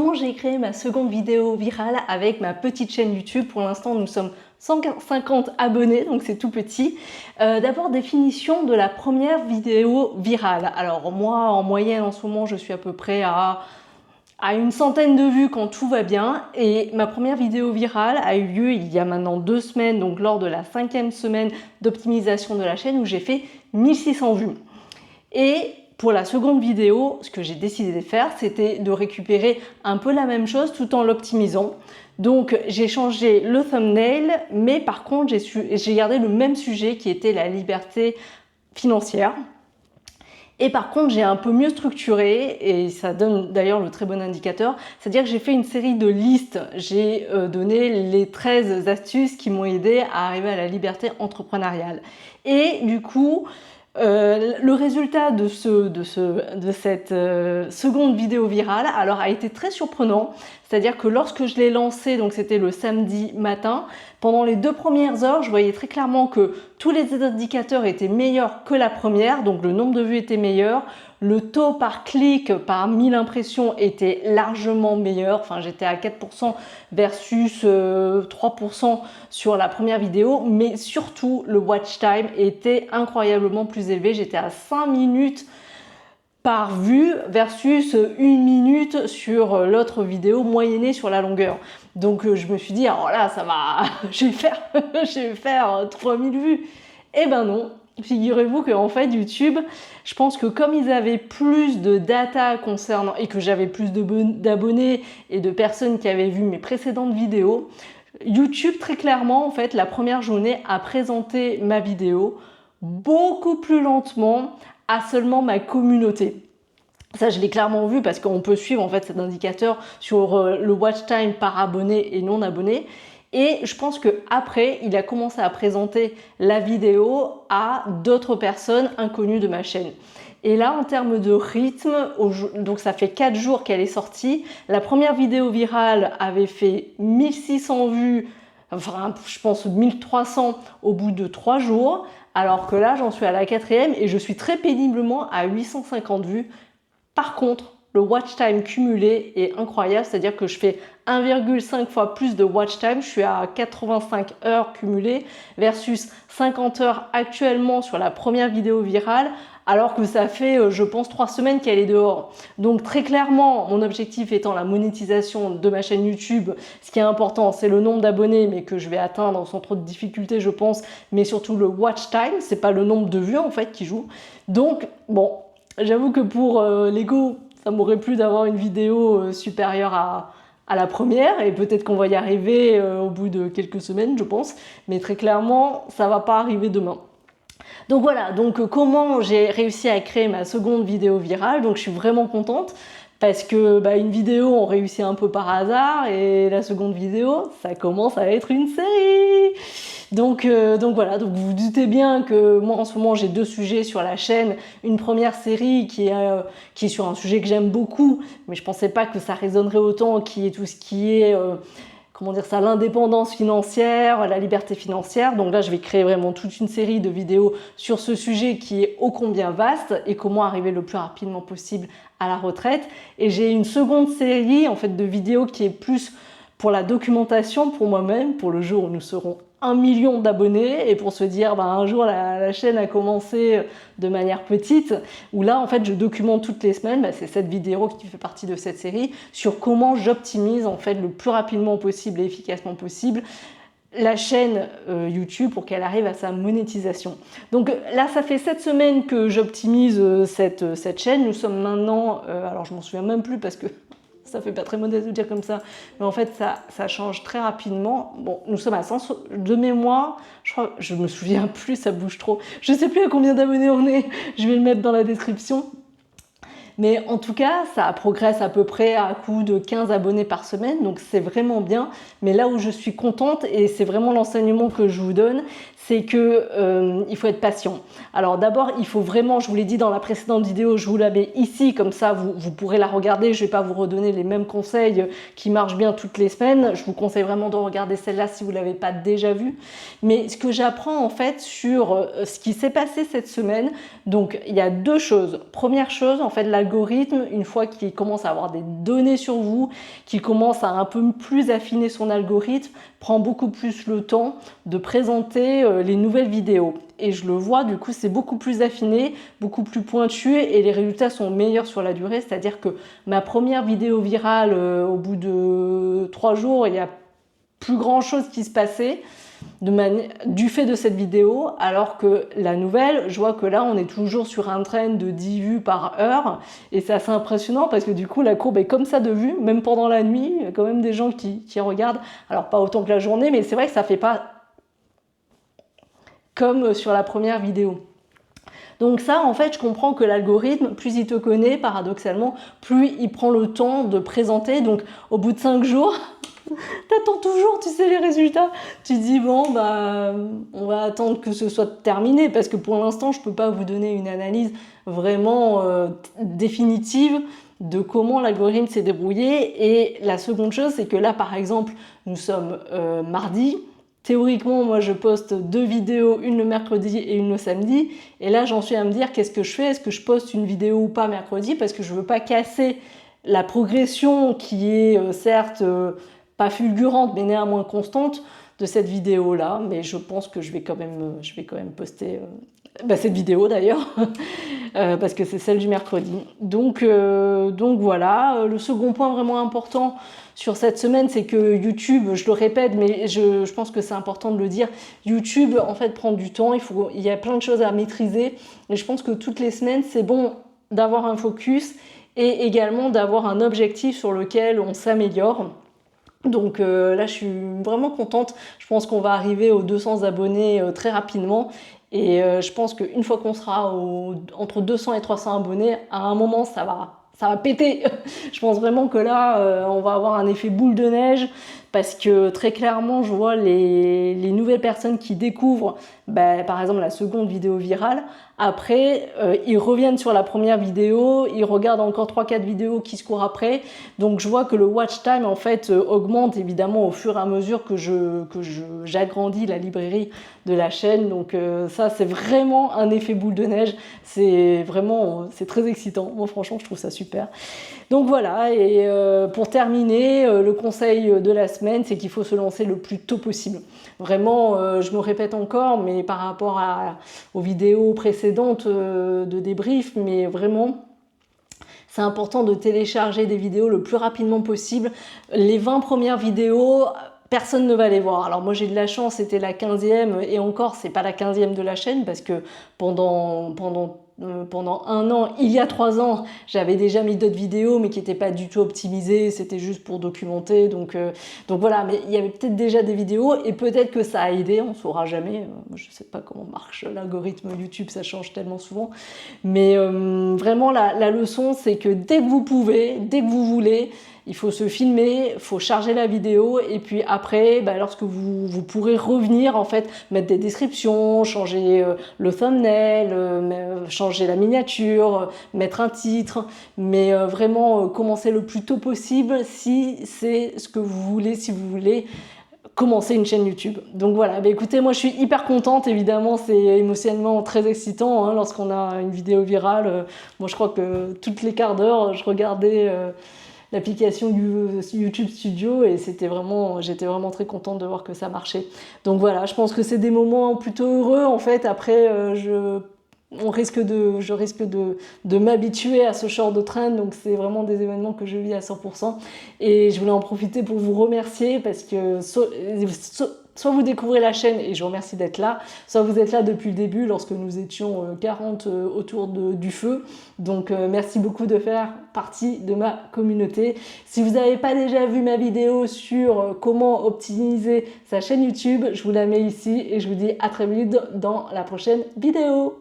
comment j'ai créé ma seconde vidéo virale avec ma petite chaîne YouTube. Pour l'instant, nous sommes 150 abonnés, donc c'est tout petit. D'abord, définition de la première vidéo virale. Alors moi, en moyenne, en ce moment, je suis à peu près à une centaine de vues quand tout va bien. Et ma première vidéo virale a eu lieu il y a maintenant 2 semaines, donc lors de la 5e semaine d'optimisation de la chaîne, où j'ai fait 1600 vues. Et pour la seconde vidéo, ce que j'ai décidé de faire, c'était de récupérer un peu la même chose tout en l'optimisant. Donc j'ai changé le thumbnail, mais par contre j'ai gardé le même sujet qui était la liberté financière. Et par contre, j'ai un peu mieux structuré, et ça donne d'ailleurs le très bon indicateur, c'est-à-dire que j'ai fait une série de listes. J'ai donné les 13 astuces qui m'ont aidé à arriver à la liberté entrepreneuriale. Et du coup, le résultat de cette seconde vidéo virale alors a été très surprenant, c'est-à-dire que lorsque je l'ai lancé, donc c'était le samedi matin, pendant les 2 premières heures, je voyais très clairement que tous les indicateurs étaient meilleurs que la première, donc le nombre de vues était meilleur, le taux par clic, par 1000 impressions était largement meilleur, enfin j'étais à 4% versus 3% sur la première vidéo, mais surtout le watch time était incroyablement plus élevé, j'étais à 5 minutes par vue versus 1 minute sur l'autre vidéo moyennée sur la longueur. Donc je me suis dit, alors là ça va, je vais faire 3000 vues. Eh ben non, figurez-vous qu'en fait YouTube, je pense que comme ils avaient plus de data concernant, et que j'avais plus d'abonnés et de personnes qui avaient vu mes précédentes vidéos, YouTube très clairement en fait la première journée a présenté ma vidéo beaucoup plus lentement à seulement ma communauté. Ça, je l'ai clairement vu parce qu'on peut suivre en fait cet indicateur sur le watch time par abonné et non abonné. Et je pense que après, il a commencé à présenter la vidéo à d'autres personnes inconnues de ma chaîne. Et là, en termes de rythme, donc ça fait 4 jours qu'elle est sortie. La première vidéo virale avait fait 1600 vues, enfin je pense 1300 au bout de 3 jours. Alors que là, j'en suis à la 4e et je suis très péniblement à 850 vues. Par contre, le watch time cumulé est incroyable, c'est-à-dire que je fais 1,5 fois plus de watch time, je suis à 85 heures cumulées versus 50 heures actuellement sur la première vidéo virale, alors que ça fait, je pense, 3 semaines qu'elle est dehors. Donc très clairement, mon objectif étant la monétisation de ma chaîne YouTube, ce qui est important, c'est le nombre d'abonnés, mais que je vais atteindre sans trop de difficultés, je pense, mais surtout le watch time, c'est pas le nombre de vues en fait qui joue. Donc bon, j'avoue que pour l'ego, ça m'aurait plu d'avoir une vidéo supérieure à la première, et peut-être qu'on va y arriver au bout de quelques semaines, je pense, mais très clairement, ça va pas arriver demain. Donc voilà, donc comment j'ai réussi à créer ma seconde vidéo virale, donc je suis vraiment contente parce que une vidéo on réussit un peu par hasard et la seconde vidéo ça commence à être une série. Donc voilà, donc vous vous doutez bien que moi en ce moment j'ai 2 sujets sur la chaîne, une première série qui est sur un sujet que j'aime beaucoup, mais je pensais pas que ça résonnerait autant, qui est tout ce qui est comment dire ça, l'indépendance financière, la liberté financière. Donc là, je vais créer vraiment toute une série de vidéos sur ce sujet qui est ô combien vaste et comment arriver le plus rapidement possible à la retraite. Et j'ai une seconde série en fait de vidéos qui est plus pour la documentation pour moi-même, pour le jour où nous serons 1 million d'abonnés et pour se dire un jour la chaîne a commencé de manière petite, où là en fait je documente toutes les semaines, c'est cette vidéo qui fait partie de cette série sur comment j'optimise en fait le plus rapidement possible et efficacement possible la chaîne YouTube pour qu'elle arrive à sa monétisation. Donc là ça fait 7 semaines que j'optimise cette chaîne. Nous sommes maintenant, alors je m'en souviens même plus parce que ça fait pas très modeste de dire comme ça, mais en fait ça change très rapidement. Bon, nous sommes à 100 de mémoire, je crois, je me souviens plus, ça bouge trop. Je sais plus à combien d'abonnés on est, je vais le mettre dans la description. Mais en tout cas, ça progresse à peu près à coup de 15 abonnés par semaine, donc c'est vraiment bien. Mais là où je suis contente, et c'est vraiment l'enseignement que je vous donne, c'est que il faut être patient. Alors d'abord, il faut vraiment, je vous l'ai dit dans la précédente vidéo, je vous la mets ici, comme ça vous pourrez la regarder. Je ne vais pas vous redonner les mêmes conseils qui marchent bien toutes les semaines. Je vous conseille vraiment de regarder celle-là si vous ne l'avez pas déjà vue. Mais ce que j'apprends en fait sur ce qui s'est passé cette semaine, donc il y a 2 choses. Première chose, en fait, l'algorithme, une fois qu'il commence à avoir des données sur vous, qu'il commence à un peu plus affiner son algorithme, prend beaucoup plus le temps de présenter les nouvelles vidéos. Et je le vois, du coup, c'est beaucoup plus affiné, beaucoup plus pointu et les résultats sont meilleurs sur la durée. C'est-à-dire que ma première vidéo virale, au bout de 3 jours, il n'y a plus grand-chose qui se passait du fait de cette vidéo, alors que la nouvelle, je vois que là, on est toujours sur un trend de 10 vues par heure et c'est assez impressionnant parce que du coup, la courbe est comme ça de vues, même pendant la nuit, il y a quand même des gens qui regardent. Alors, pas autant que la journée, mais c'est vrai que ça fait pas comme sur la première vidéo. Donc ça, en fait, je comprends que l'algorithme, plus il te connaît, paradoxalement, plus il prend le temps de présenter. Donc, au bout de 5 jours, t'attends toujours, tu sais, les résultats. Tu dis, bon, bah, on va attendre que ce soit terminé, parce que pour l'instant, je peux pas vous donner une analyse vraiment définitive de comment l'algorithme s'est débrouillé. Et la seconde chose, c'est que là, par exemple, nous sommes mardi. Théoriquement, moi, je poste 2 vidéos, une le mercredi et une le samedi. Et là, j'en suis à me dire, qu'est-ce que je fais? Est-ce que je poste une vidéo ou pas mercredi? Parce que je veux pas casser la progression qui est certes pas fulgurante, mais néanmoins constante de cette vidéo-là. Mais je pense que je vais quand même poster cette vidéo d'ailleurs, parce que c'est celle du mercredi. Donc voilà. Le second point vraiment important sur cette semaine, c'est que YouTube, je le répète, mais je pense que c'est important de le dire, YouTube, en fait, prend du temps, il y a plein de choses à maîtriser, et je pense que toutes les semaines, c'est bon d'avoir un focus, et également d'avoir un objectif sur lequel on s'améliore. Donc là, je suis vraiment contente, je pense qu'on va arriver aux 200 abonnés très rapidement, et je pense qu'une fois qu'on sera entre 200 et 300 abonnés, à un moment, ça va péter. Je pense vraiment que là, on va avoir un effet boule de neige parce que très clairement, je vois les nouvelles personnes qui découvrent, par exemple, la seconde vidéo virale. Après, ils reviennent sur la première vidéo, ils regardent encore 3-4 vidéos qui se courent après. Donc, je vois que le watch time, en fait, augmente évidemment au fur et à mesure que j'agrandis la librairie de la chaîne. Donc, ça, c'est vraiment un effet boule de neige. C'est très excitant. Moi, franchement, je trouve ça super. Donc voilà, et pour terminer, le conseil de la semaine, c'est qu'il faut se lancer le plus tôt possible. Vraiment, je me répète encore, mais par rapport aux vidéos précédentes de débrief, mais vraiment, c'est important de télécharger des vidéos le plus rapidement possible. Les 20 premières vidéos, personne ne va les voir. Alors moi j'ai de la chance, c'était la 15e, et encore c'est pas la 15e de la chaîne parce que pendant un an, il y a 3 ans, j'avais déjà mis d'autres vidéos mais qui n'étaient pas du tout optimisées, c'était juste pour documenter, donc voilà, mais il y avait peut-être déjà des vidéos et peut-être que ça a aidé, on ne saura jamais, je ne sais pas comment marche l'algorithme YouTube, ça change tellement souvent, mais vraiment la leçon c'est que dès que vous pouvez, dès que vous voulez, il faut se filmer, il faut charger la vidéo et puis après, lorsque vous pourrez revenir, en fait, mettre des descriptions, changer le thumbnail, changer la miniature, mettre un titre, mais vraiment commencer le plus tôt possible si c'est ce que vous voulez, si vous voulez commencer une chaîne YouTube. Donc voilà, écoutez, moi je suis hyper contente, évidemment c'est émotionnellement très excitant hein, lorsqu'on a une vidéo virale. Moi je crois que toutes les quarts d'heure, je regardais l'application YouTube Studio et j'étais vraiment très contente de voir que ça marchait. Donc voilà, je pense que c'est des moments plutôt heureux en fait. Après, je risque de m'habituer à ce genre de trend, donc c'est vraiment des événements que je vis à 100%. Et je voulais en profiter pour vous remercier parce que soit vous découvrez la chaîne et je vous remercie d'être là, soit vous êtes là depuis le début lorsque nous étions 40 autour du feu. Donc merci beaucoup de faire partie de ma communauté. Si vous n'avez pas déjà vu ma vidéo sur comment optimiser sa chaîne YouTube, je vous la mets ici et je vous dis à très vite dans la prochaine vidéo.